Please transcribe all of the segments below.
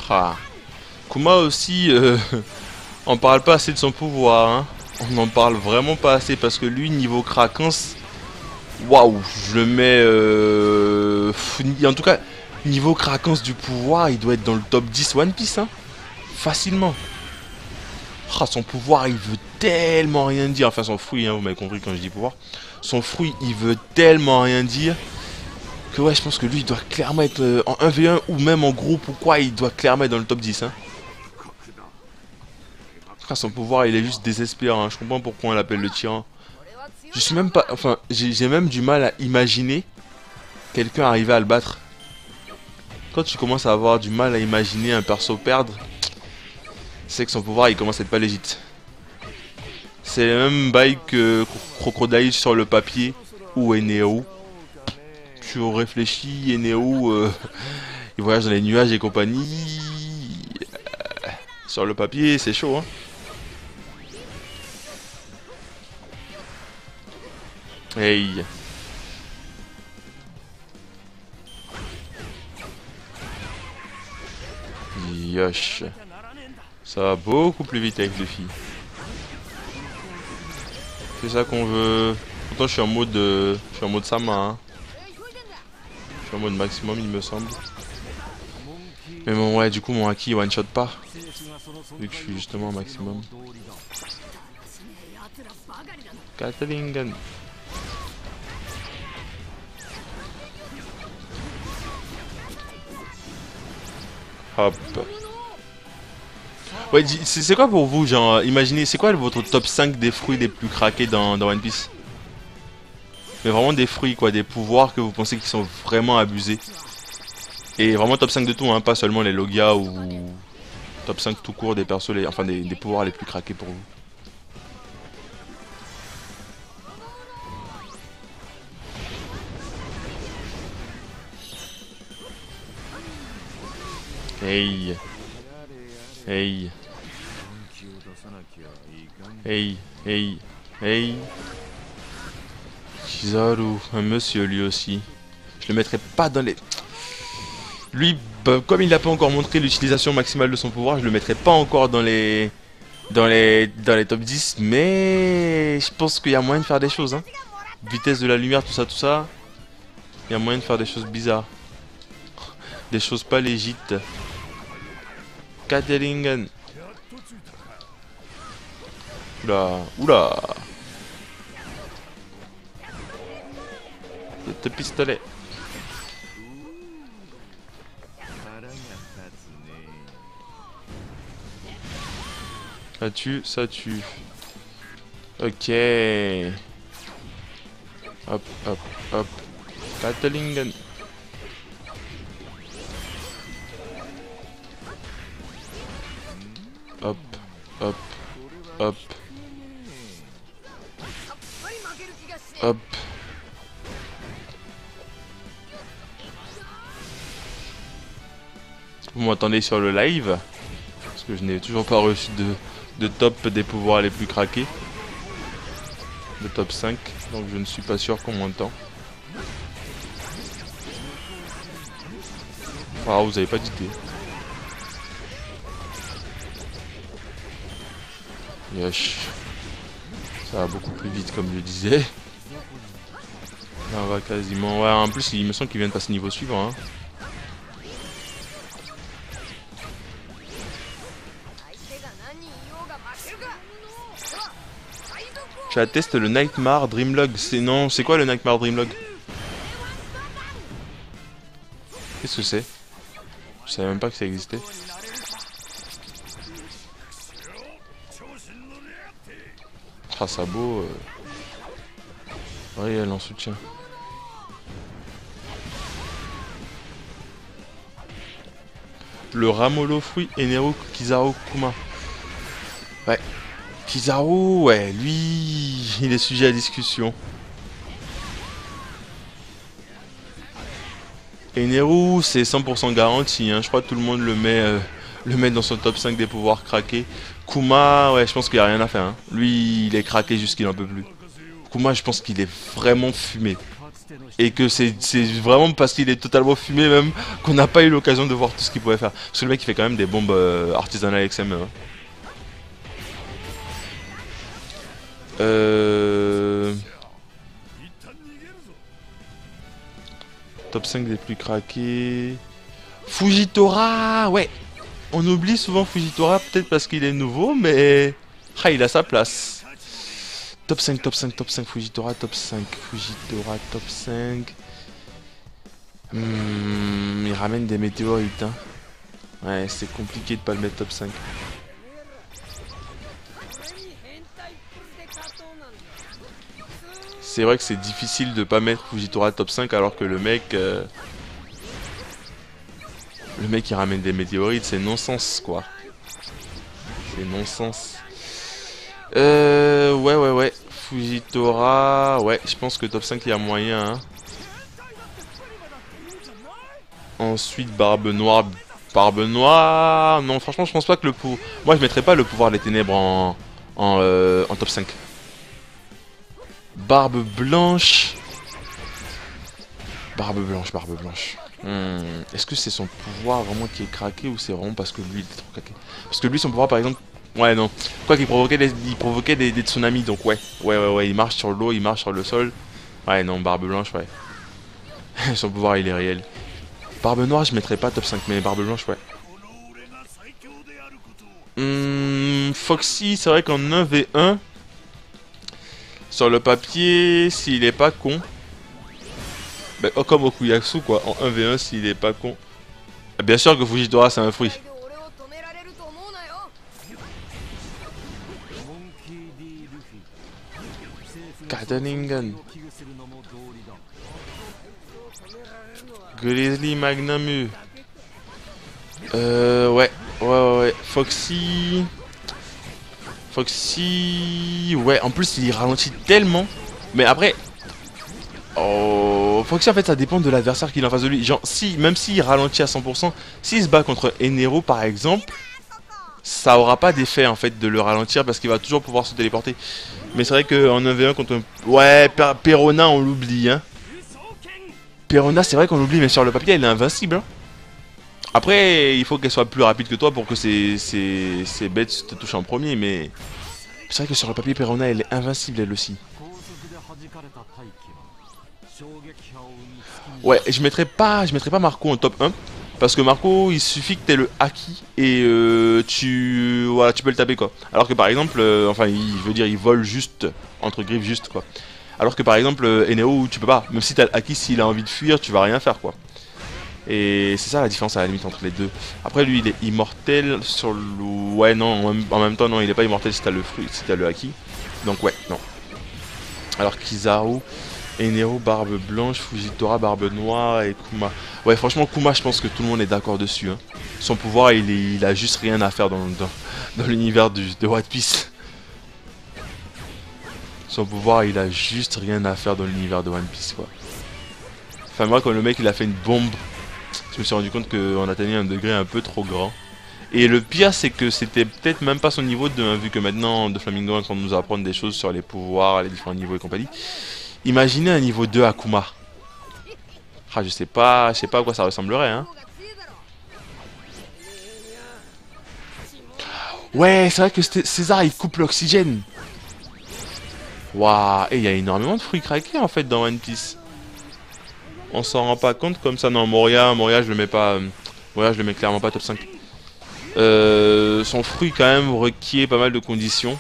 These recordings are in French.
Ah. Kuma aussi, on parle pas assez de son pouvoir, hein. On en parle vraiment pas assez parce que lui, niveau Krakens, waouh, je le mets. En tout cas, niveau Krakens du pouvoir, il doit être dans le top 10 One Piece, hein. Facilement. Ah, son pouvoir, il veut tellement rien dire. Enfin, son fruit, hein, vous m'avez compris quand je dis pouvoir. Son fruit, il veut tellement rien dire que ouais, je pense que lui, il doit clairement être en 1v1 ou même en groupe ou quoi, il doit clairement être dans le top 10, hein. Ah, son pouvoir, il est juste désespérant, hein. Je comprends pourquoi on l'appelle le tyran. Je suis même pas... Enfin, j'ai même du mal à imaginer quelqu'un arriver à le battre. Quand tu commences à avoir du mal à imaginer un perso perdre, c'est que son pouvoir, il commence à être pas légit. C'est le même bail que Crocodile sur le papier ou Eneo. Tu réfléchis, Eneo, il voyage dans les nuages et compagnie. Sur le papier, c'est chaud, hein. Hey. Yosh. Ça va beaucoup plus vite avec les filles. C'est ça qu'on veut. Pourtant je suis en mode Sama, hein. Je suis en mode maximum il me semble. Mais bon ouais, du coup mon haki one shot pas. Vu que je suis justement au maximum. Katalingen. Hop. Ouais, c'est quoi pour vous, genre, imaginez, c'est quoi votre top 5 des fruits les plus craqués dans One Piece? Mais vraiment des fruits, quoi, des pouvoirs que vous pensez qui sont vraiment abusés. Et vraiment top 5 de tout, hein, pas seulement les Logia ou top 5 tout court des persos, enfin des pouvoirs les plus craqués pour vous. Hey. Hey. Hey. Hey. Hey. Kizaru, un monsieur lui aussi. Je le mettrai pas dans les... Lui, bah, comme il n'a pas encore montré l'utilisation maximale de son pouvoir, je le mettrai pas encore dans les... Dans les top 10, mais je pense qu'il y a moyen de faire des choses, hein. Vitesse de la lumière, tout ça. Il y a moyen de faire des choses bizarres. Des choses pas légites. Kadelingen. Oula, oula. Ce pistolet. Ça tue, ça tue. Ok. Hop, hop, hop. Katalingen. Hop, hop, hop. Hop. Vous m'entendez sur le live? Parce que je n'ai toujours pas reçu de top des pouvoirs les plus craqués. De top 5. Donc je ne suis pas sûr qu'on m'entend. Ah, vous avez pas d'idée. Yosh. Ça va beaucoup plus vite comme je disais. Là on va quasiment... Ouais, en plus il me semble qu'il vient de passer niveau suivant, hein. Tu attestes le Nightmare Dreamlog. C'est non, c'est quoi le Nightmare Dreamlog? Qu'est-ce que c'est? Je savais même pas que ça existait. Ah, sabot. Réel en soutien. Le Ramolo fruit Enero Kizaru Kuma. Ouais. Kizaru, ouais, lui, il est sujet à discussion. Enero, c'est 100% garanti, hein. Je crois que tout le monde le met dans son top 5 des pouvoirs craqués. Kuma, ouais, je pense qu'il n'y a rien à faire, hein. Lui, il est craqué jusqu'il n'en peut plus. Kuma, je pense qu'il est vraiment fumé. Et que c'est vraiment parce qu'il est totalement fumé même qu'on n'a pas eu l'occasion de voir tout ce qu'il pouvait faire. Parce que le mec il fait quand même des bombes artisanales avec ses mains. Hein. Top 5 des plus craqués. Fujitora, ouais. On oublie souvent Fujitora, peut-être parce qu'il est nouveau, mais... Ah, il a sa place. Top 5, top 5, top 5, Fujitora, top 5. Fujitora, top 5. Il ramène des météorites, hein. Ouais, c'est compliqué de pas le mettre top 5. C'est vrai que c'est difficile de pas mettre Fujitora top 5 alors que le mec il ramène des météorites, c'est non-sens quoi. C'est non-sens. Ouais. Fujitora, ouais, je pense que top 5 il y a moyen. Hein. Ensuite Barbe Noire. Barbe Noire. Non, franchement, je pense pas que le pouvoir. Moi, je mettrais pas le pouvoir des ténèbres en top 5. Barbe Blanche. Barbe Blanche. Est-ce que c'est son pouvoir vraiment qui est craqué ou c'est vraiment parce que lui il est trop craqué? Parce que lui, son pouvoir par exemple. Ouais, non. Quoi qu'il provoquait des tsunamis, donc ouais. Ouais. Il marche sur l'eau, il marche sur le sol. Ouais, non, Barbe Blanche, ouais. Son pouvoir il est réel. Barbe Noire, je mettrais pas top 5, mais Barbe Blanche, ouais. Foxy, c'est vrai qu'en 1v1, sur le papier, s'il est pas con. Ben, oh, comme Okuyasu, quoi, en 1v1, s'il est pas con. Bien sûr que Fujitora, c'est un fruit. Kataningan. Grizzly Magnamu. Ouais. Foxy, ouais, en plus il ralentit tellement. Mais après, Foxy en fait ça dépend de l'adversaire qu'il a en face de lui. Genre, même s'il ralentit à 100%, s'il se bat contre Enero par exemple, ça aura pas d'effet en fait de le ralentir parce qu'il va toujours pouvoir se téléporter. Mais c'est vrai qu'en 1v1 contre... Ouais, Perona on l'oublie, hein. Perona c'est vrai qu'on l'oublie, mais sur le papier elle est invincible, hein. Après, il faut qu'elle soit plus rapide que toi pour que ces bêtes te touchent en premier, mais... C'est vrai que sur le papier, Perona, elle est invincible, elle aussi. Ouais, je mettrais pas Marco en top 1. Parce que Marco, il suffit que t'aies le haki et tu peux le taper, quoi. Alors que par exemple, il vole juste, entre griffes juste, quoi. Alors que par exemple, Eneo, tu peux pas. Même si t'as le haki, s'il a envie de fuir, tu vas rien faire, quoi. Et c'est ça la différence à la limite entre les deux. Après lui il est immortel sur le... Ouais non, en même temps non, il est pas immortel si t'as le fruit, si t'as le haki. Donc ouais, non. Alors Kizaru, Enero, Barbe Blanche, Fujitora, Barbe Noire et Kuma. Ouais franchement Kuma je pense que tout le monde est d'accord dessus. Hein. Son pouvoir il a juste rien à faire dans l'univers de One Piece. Son pouvoir il a juste rien à faire dans l'univers de One Piece quoi. Enfin moi quand le mec il a fait une bombe, je me suis rendu compte qu'on atteignait un degré un peu trop grand. Et le pire, c'est que c'était peut-être même pas son niveau de 1, vu que maintenant, de Flamingo est en train de nous apprendre des choses sur les pouvoirs, les différents niveaux et compagnie. Imaginez un niveau 2 Akuma. Ah, je sais pas à quoi ça ressemblerait, hein. Ouais, c'est vrai que César, il coupe l'oxygène. Waouh, et il y a énormément de fruits craqués, en fait, dans One Piece. On s'en rend pas compte comme ça. Non, Moria je le mets pas. Moria je le mets clairement pas top 5. Son fruit quand même requiert pas mal de conditions.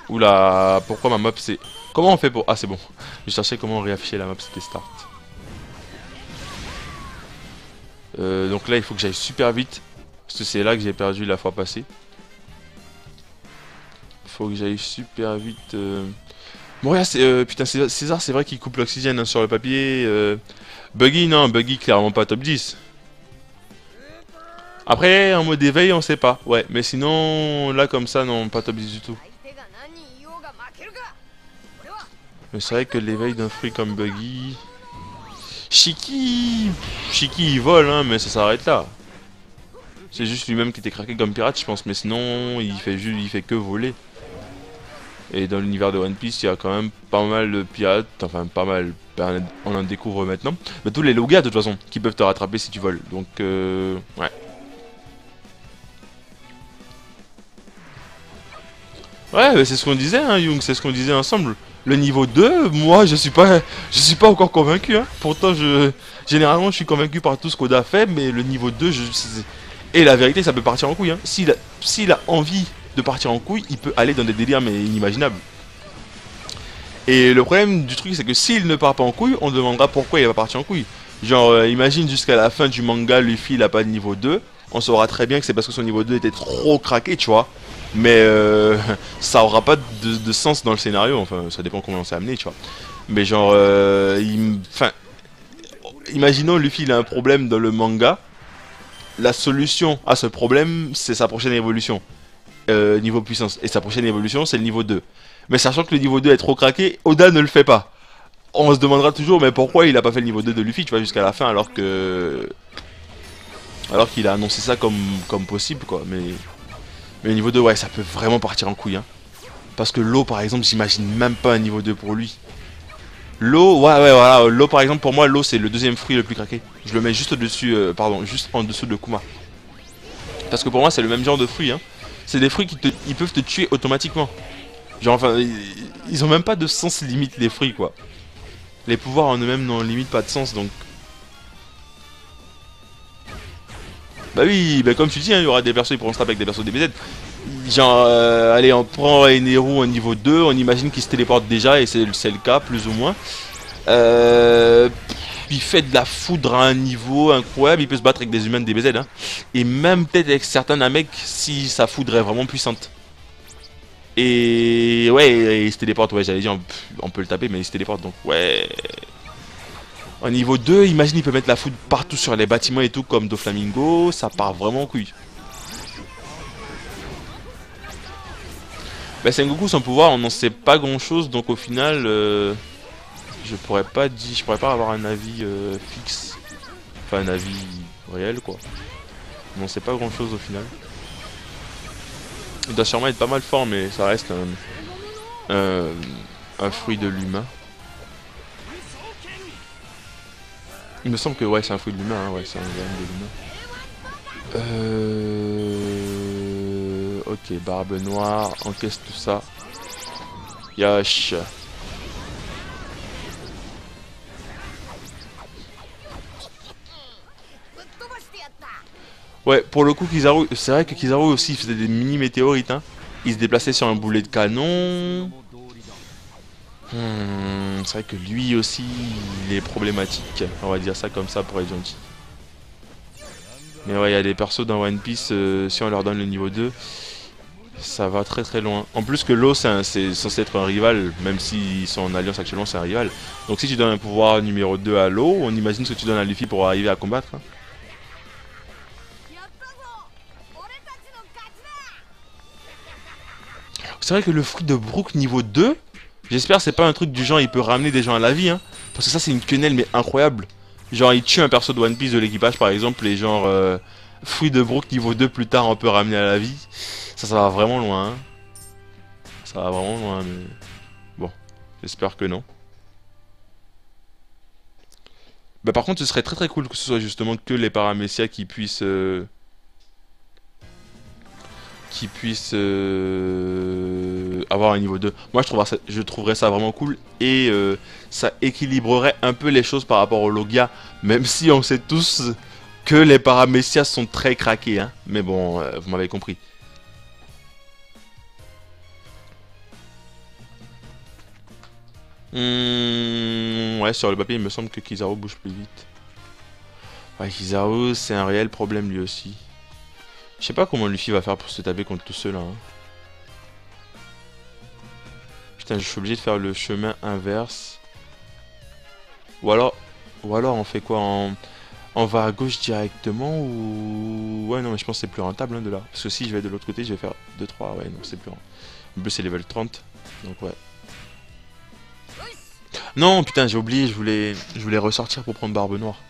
Oula, pourquoi ma map c'est... Comment on fait pour... Ah c'est bon. Je cherchais comment réafficher la map, c'était start. Donc là il faut que j'aille super vite. Parce que c'est là que j'ai perdu la fois passée. Faut que j'aille super vite... Moria, putain, César, c'est vrai qu'il coupe l'oxygène hein, sur le papier. Buggy, non, Buggy, clairement pas top 10. Après, en mode éveil, on sait pas. Ouais, mais sinon, là, comme ça, non, pas top 10 du tout. Mais c'est vrai que l'éveil d'un fruit comme Buggy... Shiki, il vole, hein, mais ça s'arrête là. C'est juste lui-même qui était craqué comme pirate, je pense. Mais sinon, il fait que voler. Et dans l'univers de One Piece, il y a quand même pas mal de pirates, enfin pas mal, ben, on en découvre maintenant. Mais tous les Logas de toute façon, qui peuvent te rattraper si tu voles. Donc ouais. Ouais, c'est ce qu'on disait, hein, Young, c'est ce qu'on disait ensemble. Le niveau 2, moi, je suis pas encore convaincu, hein. Pourtant, généralement, je suis convaincu par tout ce qu'Oda fait, mais le niveau 2, et la vérité, ça peut partir en couille, hein. S'il a envie de partir en couille, il peut aller dans des délires, mais inimaginables. Et le problème du truc, c'est que s'il ne part pas en couille, on demandera pourquoi il va partir en couille. Genre, imagine jusqu'à la fin du manga, Luffy, il a pas de niveau 2. On saura très bien que c'est parce que son niveau 2 était trop craqué, tu vois. Mais ça aura pas de sens dans le scénario, enfin, ça dépend comment c'est amené, tu vois. Mais genre, enfin, imaginons Luffy, il a un problème dans le manga. La solution à ce problème, c'est sa prochaine évolution. Niveau puissance. Et sa prochaine évolution, c'est le niveau 2. Mais sachant que le niveau 2 est trop craqué, Oda ne le fait pas. On se demandera toujours, mais pourquoi il a pas fait le niveau 2 de Luffy, tu vois, jusqu'à la fin, alors qu'il a annoncé ça comme possible, quoi. Mais le niveau 2, ouais, ça peut vraiment partir en couille, hein. Parce que l'eau, par exemple, j'imagine même pas un niveau 2 pour lui. L'eau, ouais, voilà. L'eau, par exemple, pour moi, l'eau, c'est le deuxième fruit le plus craqué. Je le mets juste au-dessus, pardon, juste en dessous de Kuma. Parce que pour moi, c'est le même genre de fruit, hein. C'est des fruits ils peuvent te tuer automatiquement. Genre, enfin, ils ont même pas de sens limite, les fruits, quoi. Les pouvoirs en eux-mêmes n'ont limite pas de sens, donc... Bah oui, bah comme tu dis, hein, il y aura des persos qui pourront se taper avec des persos DBZ. Genre, allez, on prend Eneru au niveau 2, on imagine qu'il se téléporte déjà, et c'est le cas, plus ou moins. Il fait de la foudre à un niveau incroyable, il peut se battre avec des humains de DBZ, hein. Et même peut-être avec certains Namek, si sa foudre est vraiment puissante. Et ouais, il se téléporte, ouais, j'allais dire, on peut le taper, mais il se téléporte, donc ouais... Au niveau 2, imagine, il peut mettre la foudre partout sur les bâtiments et tout, comme Doflamingo, ça part vraiment en couille. Bah Sengoku, son pouvoir, on n'en sait pas grand chose, donc au final, je pourrais pas avoir un avis fixe, enfin un avis réel, quoi. On n'en sait pas grand chose au final. Il doit sûrement être pas mal fort, mais ça reste un fruit de l'humain. Il me semble que ouais, c'est un fruit de l'humain, hein, ouais, c'est un grain de l'humain. Ok, barbe noire, encaisse tout ça. Yash. Ouais, pour le coup, Kizaru, c'est vrai que Kizaru aussi faisait des mini météorites, hein. Il se déplaçait sur un boulet de canon. C'est vrai que lui aussi, il est problématique. On va dire ça comme ça pour être gentil. Mais ouais, il y a des persos dans One Piece, si on leur donne le niveau 2, ça va très très loin. En plus que l'eau, c'est censé être un rival, même s'ils sont en alliance actuellement, c'est un rival. Donc si tu donnes un pouvoir numéro 2 à l'eau, on imagine ce que tu donnes à Luffy pour arriver à combattre, hein. C'est vrai que le fruit de Brook niveau 2, j'espère c'est pas un truc du genre il peut ramener des gens à la vie, hein. Parce que ça c'est une quenelle mais incroyable. Genre il tue un perso de One Piece de l'équipage par exemple et genre fruit de Brook niveau 2 plus tard on peut ramener à la vie. Ça va vraiment loin, hein. Ça va vraiment loin mais... Bon, j'espère que non. Bah par contre ce serait très très cool que ce soit justement que les paramécias qui puissent avoir un niveau 2. Moi je trouverais ça vraiment cool et ça équilibrerait un peu les choses par rapport au Logia, même si on sait tous que les paramécias sont très craqués, hein. Mais bon, vous m'avez compris. Ouais, sur le papier il me semble que Kizaru bouge plus vite. Ouais, Kizaru c'est un réel problème lui aussi. Je sais pas comment Luffy va faire pour se taper contre tout cela, hein. Putain, je suis obligé de faire le chemin inverse. Ou alors on fait quoi, on va à gauche directement ou... Ouais, non, mais je pense que c'est plus rentable, hein, de là. Parce que si je vais de l'autre côté, je vais faire 2-3. Ouais, non, c'est plus rentable. En plus, c'est level 30. Donc, ouais. Non, putain, j'ai oublié, je voulais ressortir pour prendre Barbe Noire.